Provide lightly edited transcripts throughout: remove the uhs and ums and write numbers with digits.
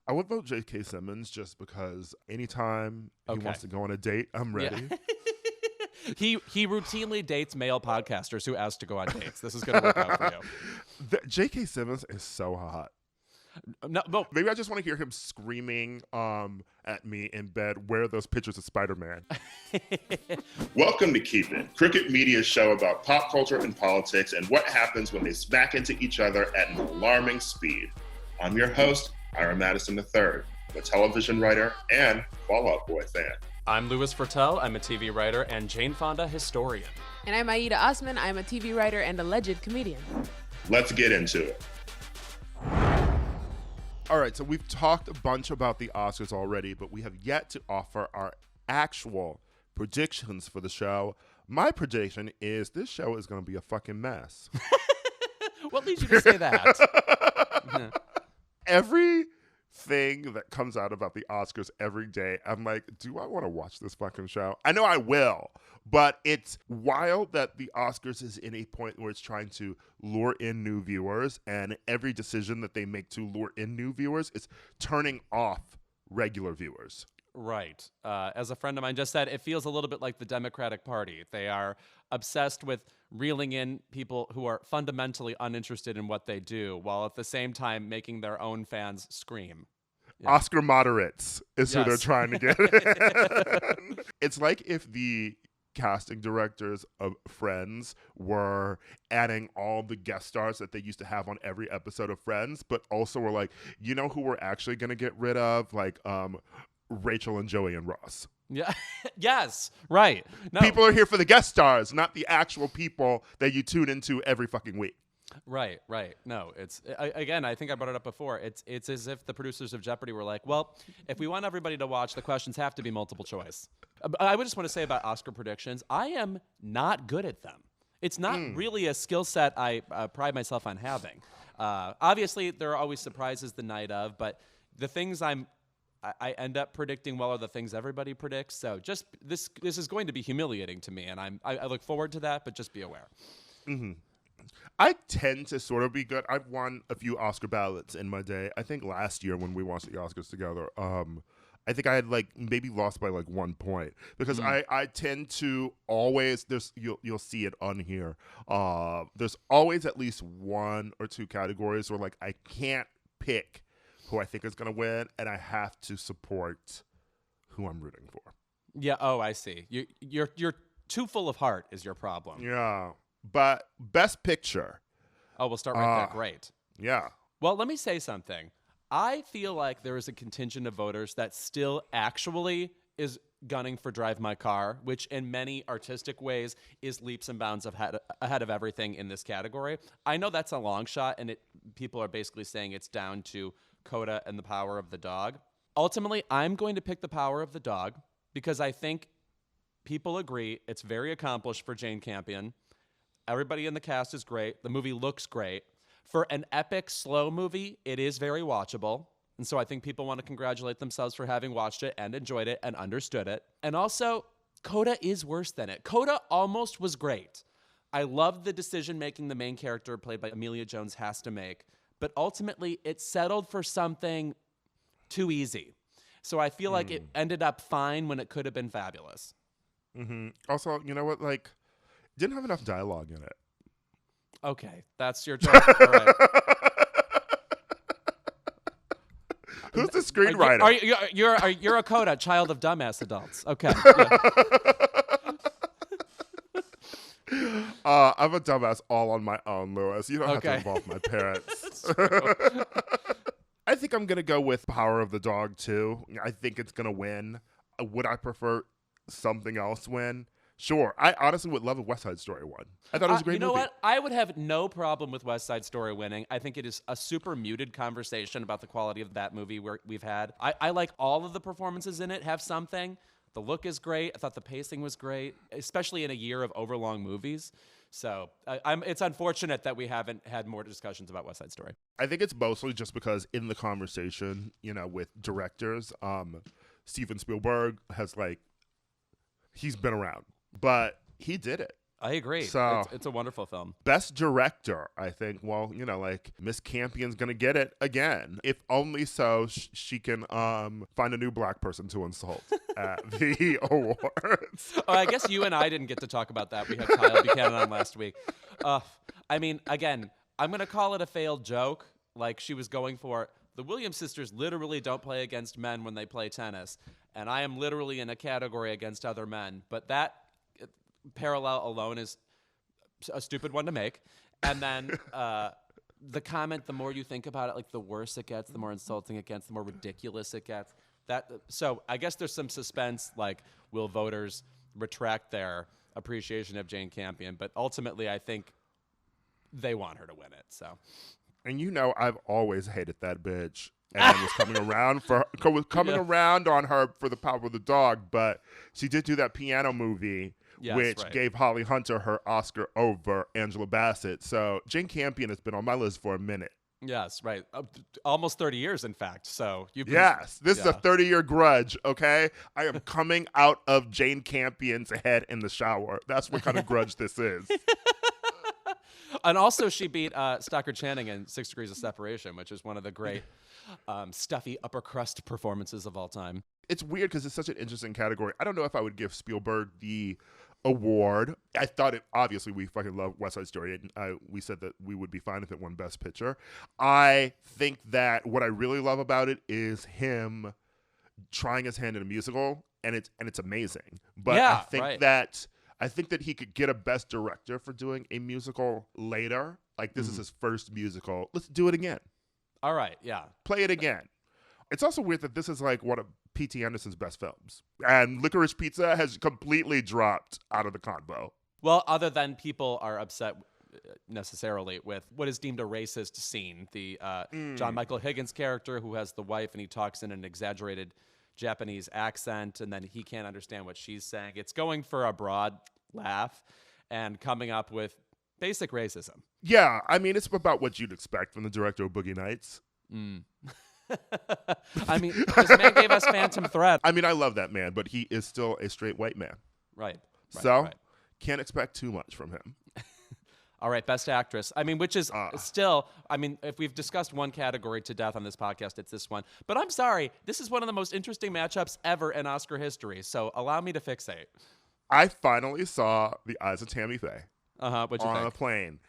I would vote J.K. Simmons just because anytime he wants to go on a date, I'm ready. Yeah. He routinely dates male podcasters who ask to go on dates. This is going to work out for you. J.K. Simmons is so hot. No, maybe I just want to hear him screaming at me in bed, where are those pictures of Spider-Man? Welcome to Keep It, Cricket Media's show about pop culture and politics and what happens when they smack into each other at an alarming speed. I'm your host, Ira Madison III, a television writer and Fall Out Boy fan. I'm Louis Fertel. I'm a TV writer and Jane Fonda historian. And I'm Aida Osman. I'm a TV writer and alleged comedian. Let's get into it. All right, so we've talked a bunch about the Oscars already, but we have yet to offer our actual predictions for the show. My prediction is this show is going to be a fucking mess. What leads you to say that? Everything that comes out about the Oscars every day, I'm like, do I want to watch this fucking show? I know I will, but it's wild that the Oscars is in a point where it's trying to lure in new viewers, and every decision that they make to lure in new viewers is turning off regular viewers. Right. As a friend of mine just said, it feels a little bit like the Democratic Party. They are obsessed with reeling in people who are fundamentally uninterested in what they do, while at the same time making their own fans scream. Yeah. Oscar moderates is who they're trying to get in. It's like if the casting directors of Friends were adding all the guest stars that they used to have on every episode of Friends, but also were like, you know who we're actually going to get rid of? Like, Rachel and Joey and Ross. Yeah. Yes. Right. No. People are here for the guest stars, not the actual people that you tune into every fucking week. Right. No, it's again, I think I brought it up before. It's as if the producers of Jeopardy were like, well, if we want everybody to watch, the questions have to be multiple choice. I would just want to say about Oscar predictions, I am not good at them. It's not really a skill set I pride myself on having. Obviously, there are always surprises the night of, but the things I end up predicting well are the things everybody predicts. So just this is going to be humiliating to me, and I look forward to that, but just be aware. Mm-hmm. I tend to sort of be good. I've won a few Oscar ballots in my day. I think last year when we watched the Oscars together, I think I had like maybe lost by like 1 point because I tend to always you'll see it on here. There's always at least one or two categories where like I can't pick who I think is going to win, and I have to support who I'm rooting for. Yeah. Oh, I see. You're too full of heart is your problem. Yeah. But Best Picture. Oh, we'll start right there. Great. Yeah. Well, let me say something. I feel like there is a contingent of voters that still actually is gunning for Drive My Car, which in many artistic ways is leaps and bounds ahead of everything in this category. I know that's a long shot, and people are basically saying it's down to Coda and The Power of the Dog. Ultimately, I'm going to pick The Power of the Dog because I think people agree it's very accomplished for Jane Campion. Everybody in the cast is great. The movie looks great. For an epic, slow movie, it is very watchable. And so I think people want to congratulate themselves for having watched it and enjoyed it and understood it. And also, Coda is worse than it. Coda almost was great. I love the decision-making the main character, played by Emilia Jones, has to make. But ultimately, it settled for something too easy. So I feel like it ended up fine when it could have been fabulous. Mm-hmm. Also, you know what? Like, didn't have enough dialogue in it. Okay, that's your joke. All right. Who's the screenwriter? You're a Coda, child of dumbass adults. Okay. Yeah. I'm a dumbass all on my own, Louis. You don't have to involve my parents. I think I'm going to go with Power of the Dog, too. I think it's going to win. Would I prefer something else win? Sure. I honestly would love if West Side Story won. I thought it was a great movie. You know what? I would have no problem with West Side Story winning. I think it is a super muted conversation about the quality of that movie we've had. I like all of the performances in it have something. The look is great. I thought the pacing was great, especially in a year of overlong movies. So it's unfortunate that we haven't had more discussions about West Side Story. I think it's mostly just because in the conversation, with directors, Steven Spielberg has he's been around. But he did it. I agree. So It's a wonderful film. Best director, I think. Well, like Miss Campion's gonna get it again, if only so she can find a new black person to insult at the awards. Oh, I guess you and I didn't get to talk about that. We had Kyle Buchanan on last week. I mean, again, I'm gonna call it a failed joke. Like she was going for. The Williams sisters literally don't play against men when they play tennis, and I am literally in a category against other men. But that parallel alone is a stupid one to make. And then the comment, the more you think about it, like the worse it gets, the more insulting it gets, the more ridiculous it gets. So I guess there's some suspense, like will voters retract their appreciation of Jane Campion? But ultimately, I think they want her to win it. So. And I've always hated that bitch. And I was coming around on her for The Power of the Dog, but she did do that piano movie, which gave Holly Hunter her Oscar over Angela Bassett. So Jane Campion has been on my list for a minute. Yes, right. Almost 30 years, in fact. So you've been, this is a 30-year grudge, okay? I am coming out of Jane Campion's head in the shower. That's what kind of grudge this is. And also she beat Stockard Channing in 6 Degrees of Separation, which is one of the great stuffy upper crust performances of all time. It's weird because it's such an interesting category. I don't know if I would give Spielberg the award. I thought obviously we fucking love West Side Story, and we said that we would be fine if it won Best Picture. I think that what I really love about it is him trying his hand in a musical, and it's amazing. But I think that he could get a Best Director for doing a musical later. Like, this is his first musical. Let's do it again. All right, yeah. Play it again. It's also weird that this is like one of P.T. Anderson's best films. And Licorice Pizza has completely dropped out of the combo. Well, other than people are upset necessarily with what is deemed a racist scene. The John Michael Higgins character who has the wife and he talks in an exaggerated Japanese accent, and then he can't understand what she's saying. It's going for a broad laugh and coming up with basic racism. Yeah, I mean, it's about what you'd expect from the director of Boogie Nights. I mean, this man gave us Phantom Thread. I mean, I love that man, but he is still a straight white man. Right. Can't expect too much from him. All right, Best Actress. I mean, which is still, I mean, if we've discussed one category to death on this podcast, it's this one. But I'm sorry, this is one of the most interesting matchups ever in Oscar history, so allow me to fixate. I finally saw The Eyes of Tammy Faye What'd you on think? a plane.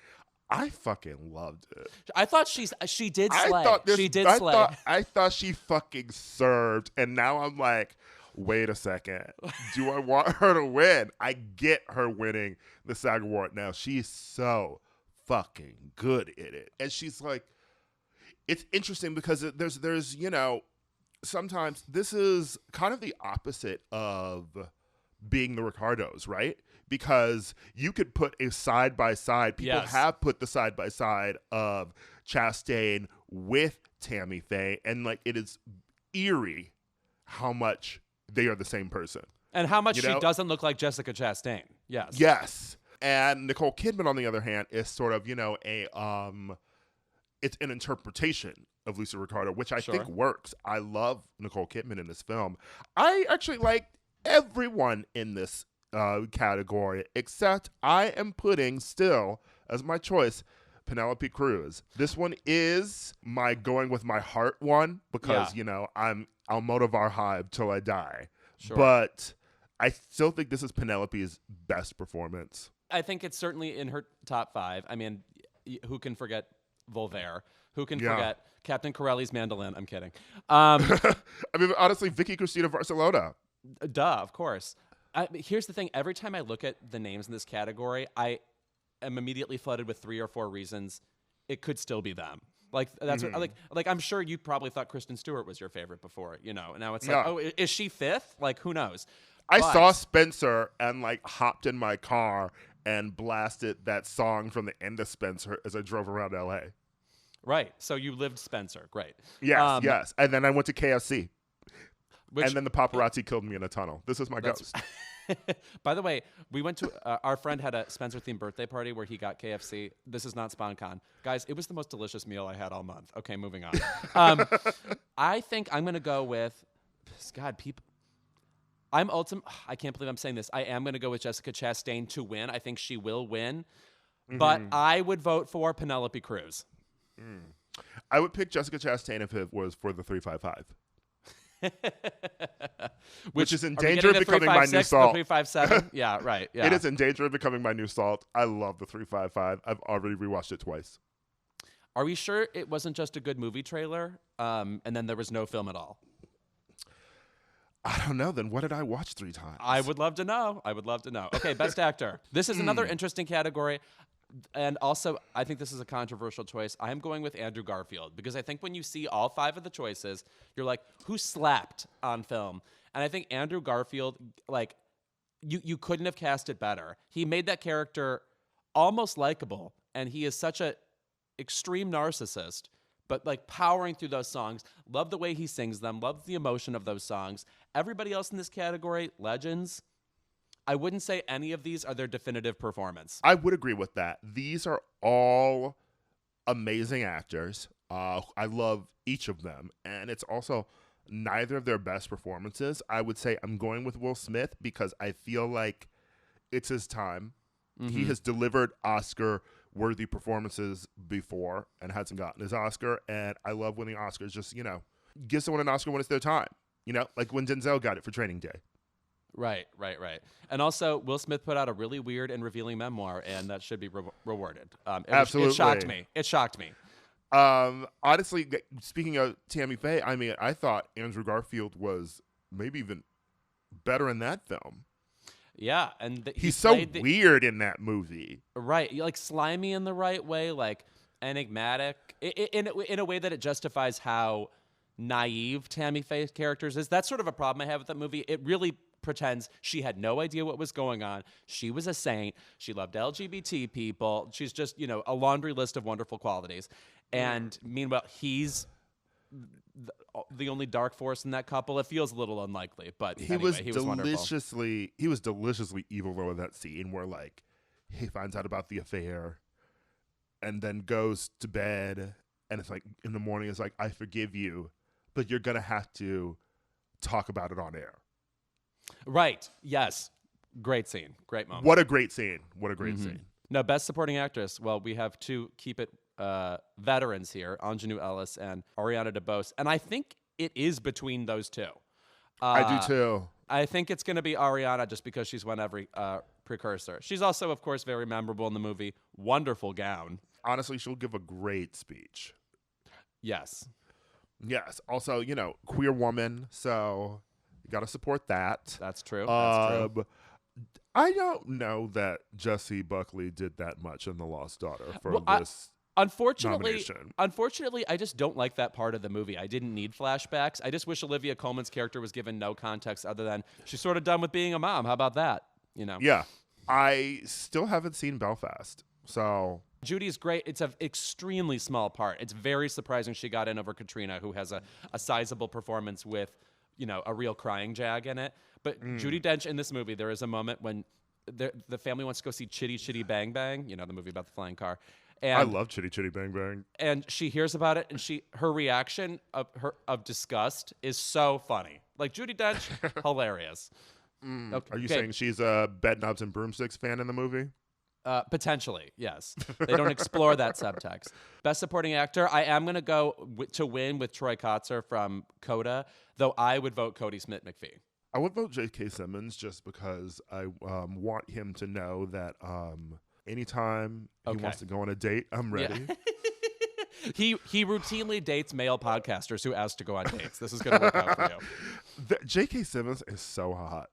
I fucking loved it. I thought she did slay. I thought she fucking served, and now I'm like, wait a second. Do I want her to win? I get her winning the SAG Award now. She's so fucking good at it. And she's like, it's interesting because there's sometimes this is kind of the opposite of being the Ricardos, right? Because you could put a side-by-side. People have put the side-by-side of Chastain with Tammy Faye, and like it is eerie how much they are the same person. And how much she doesn't look like Jessica Chastain. Yes. Yes. And Nicole Kidman, on the other hand, is sort of, it's an interpretation of Lisa Ricardo, which I think works. I love Nicole Kidman in this film. I actually like everyone in this category, except I am putting still as my choice Penelope Cruz. This one is my going with my heart one because I'll Motivar Hive till I die. Sure. But I still think this is Penelope's best performance. I think it's certainly in her top 5. I mean, who can forget Voltaire? Who can forget Captain Corelli's mandolin? I'm kidding. I mean, honestly, Vicky Cristina Barcelona. Duh, of course. Here's the thing. Every time I look at the names in this category, I am immediately flooded with 3 or 4 reasons it could still be them. Like that's what, like I'm sure you probably thought Kristen Stewart was your favorite before, Now it's like, oh, is she 5th? Like, who knows? I saw Spencer and like hopped in my car and blasted that song from the end of Spencer as I drove around LA. Right. So you lived Spencer. Great. Yes, yes. And then I went to KFC. And then the paparazzi killed me in a tunnel. This is my ghost. By the way, we went to our friend had a Spencer-themed birthday party where he got KFC. This is not SponCon. Guys, it was the most delicious meal I had all month. Okay, moving on. I think I'm going to go with, God, people. I can't believe I'm saying this. I am going to go with Jessica Chastain to win. I think she will win. But I would vote for Penelope Cruz. I would pick Jessica Chastain if it was for the 355. Which is in danger of becoming my new salt. 357? Yeah, right. Yeah. It is in danger of becoming my new salt. I love the 355. I've already rewatched it twice. Are we sure it wasn't just a good movie trailer and then there was no film at all? I don't know. Then what did I watch 3 times? I would love to know. Okay, Best Actor. This is another interesting category. And also, I think this is a controversial choice. I am going with Andrew Garfield because I think when you see all 5 of the choices, you're like, who slapped on film? And I think Andrew Garfield, like, you couldn't have cast it better. He made that character almost likable, and he is such a extreme narcissist, but like powering through those songs. Love the way he sings them. Love the emotion of those songs. Everybody else in this category, legends. I wouldn't say any of these are their definitive performance. I would agree with that. These are all amazing actors. I love each of them. And it's also neither of their best performances. I would say I'm going with Will Smith because I feel like it's his time. He has delivered Oscar-worthy performances before and hasn't gotten his Oscar. And I love winning Oscars. Just, give someone an Oscar when it's their time. Like when Denzel got it for Training Day. Right. And also, Will Smith put out a really weird and revealing memoir, and that should be rewarded. Absolutely. It shocked me. Honestly, speaking of Tammy Faye, I mean, I thought Andrew Garfield was maybe even better in that film. Yeah, and he's so weird in that movie. Right, like slimy in the right way, like enigmatic, in a way that it justifies how naive Tammy Faye's characters is. That's sort of a problem I have with that movie. It really pretends she had no idea what was going on. She was a saint. She loved LGBT people. She's just, a laundry list of wonderful qualities. And meanwhile, he's the only dark force in that couple. It feels a little unlikely, but he was deliciously evil though in that scene where like he finds out about the affair and then goes to bed and it's like in the morning it's like, I forgive you, but you're gonna have to talk about it on air. Right. Yes. Great scene. Great moment. What a great scene. Scene. No, Best Supporting Actress. Well, we have 2 keep it veterans here, Ingenue Ellis and Ariana DeBose. And I think it is between those 2. I do too. I think it's going to be Ariana just because she's won every precursor. She's also, of course, very memorable in the movie. Wonderful gown. Honestly, she'll give a great speech. Yes. Also, queer woman, so you got to support that. That's true. I don't know that Jessie Buckley did that much in The Lost Daughter for this nomination. Unfortunately, I just don't like that part of the movie. I didn't need flashbacks. I just wish Olivia Colman's character was given no context other than she's sort of done with being a mom. How about that? Yeah. I still haven't seen Belfast, so... Judy's great. It's an extremely small part. It's very surprising she got in over Katrina, who has a sizable performance with, a real crying jag in it. But Judi Dench in this movie, there is a moment when the family wants to go see Chitty Chitty Bang Bang, the movie about the flying car. And I love Chitty Chitty Bang Bang. And she hears about it, and her reaction of disgust is so funny. Like Judi Dench, hilarious. Okay. Are you saying she's a Bedknobs and Broomsticks fan in the movie? Potentially, yes. They don't explore that subtext. Best Supporting Actor, I am going to go to win with Troy Kotzer from Coda, though I would vote Cody Smith-McPhee. I would vote J.K. Simmons just because I want him to know that anytime he wants to go on a date, I'm ready. Yeah. He routinely dates male podcasters who ask to go on dates. This is going to work out for you. J.K. Simmons is so hot.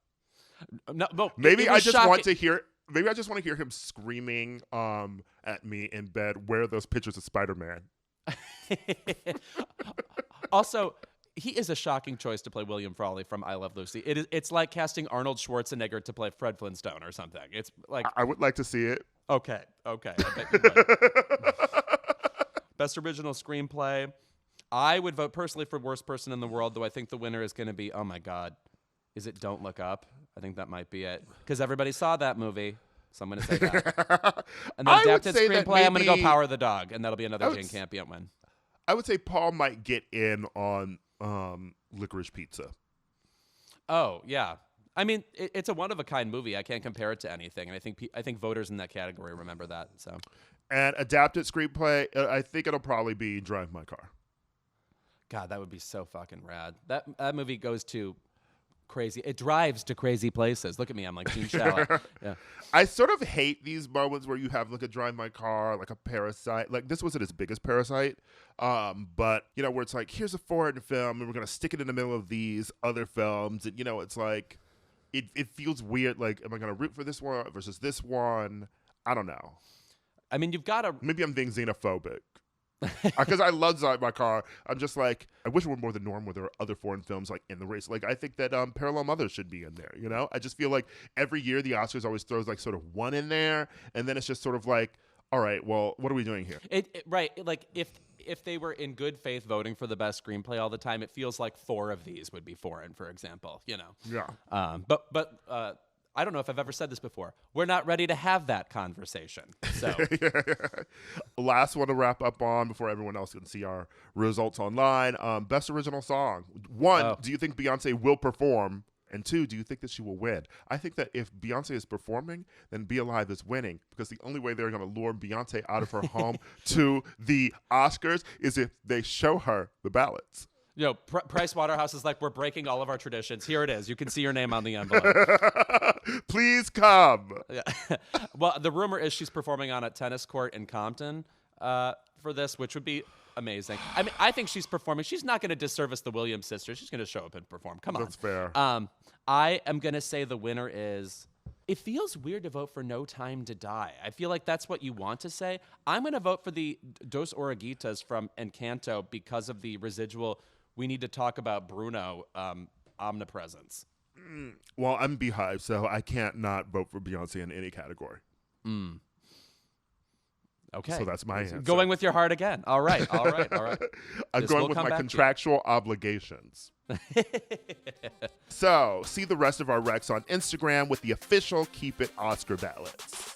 No, maybe I just want to hear... Maybe I just want to hear him screaming at me in bed, where are those pictures of Spider-Man? Also, he is a shocking choice to play William Frawley from I Love Lucy. It's like casting Arnold Schwarzenegger to play Fred Flintstone or something. It's like... I would like to see it. Okay. I bet you would. Best Original Screenplay. I would vote personally for Worst Person in the World, though I think the winner is going to be, oh my God, is it Don't Look Up? I think that might be it. Because everybody saw that movie, so I'm going to say that. And then adapted screenplay, I'm going to go Power of the Dog, and that'll be another Jane Campion win. I would say Paul might get in on Licorice Pizza. Oh, yeah. I mean, it's a one-of-a-kind movie. I can't compare it to anything, and I think voters in that category remember that. So, And adapted screenplay, I think it'll probably be Drive My Car. God, that would be so fucking rad. That movie goes to crazy. It drives to crazy places. Look at me. I'm like Gene Shalit. Yeah. I sort of hate these moments where you have like a Drive My Car, like a Parasite. Like this wasn't his biggest Parasite, but you know where it's like here's a foreign film and we're gonna stick it in the middle of these other films, and you know it's like it feels weird. Like am I gonna root for this one versus this one? I don't know. I mean, you've got to. Maybe I'm being xenophobic. Because I love Drive My Car. I'm just like, I wish it were more the norm where there are other foreign films like in the race. Like, I think that Parallel Mothers should be in there, you know? I just feel like every year the Oscars always throws like sort of one in there, and then it's just sort of like, all right, well, what are we doing here? Right. Like, if they were in good faith voting for the best screenplay all the time, it feels like 4 of these would be foreign, for example, you know? Yeah. But I don't know if I've ever said this before. We're not ready to have that conversation. So, last one to wrap up on before everyone else can see our results online. Best original song. 1, do you think Beyonce will perform? And 2, do you think that she will win? I think that if Beyonce is performing, then Be Alive is winning, because the only way they're going to lure Beyonce out of her home to the Oscars is if they show her the ballots. You know, Price Waterhouse is like, we're breaking all of our traditions. Here it is. You can see your name on the envelope. Please come. Yeah. Well, the rumor is she's performing on a tennis court in Compton for this, which would be amazing. I mean, I think she's performing. She's not going to disservice the Williams sisters. She's going to show up and perform. Come on. That's fair. I am going to say the winner is... It feels weird to vote for No Time to Die. I feel like that's what you want to say. I'm going to vote for the Dos Oruguitas from Encanto because of the residual... We need to talk about Bruno omnipresence. Well, I'm Beehive, so I can't not vote for Beyonce in any category. Okay. So that's my answer. Going with your heart again. All right. I'm going with my contractual obligations. So, see the rest of our recs on Instagram with the official Keep It Oscar ballots.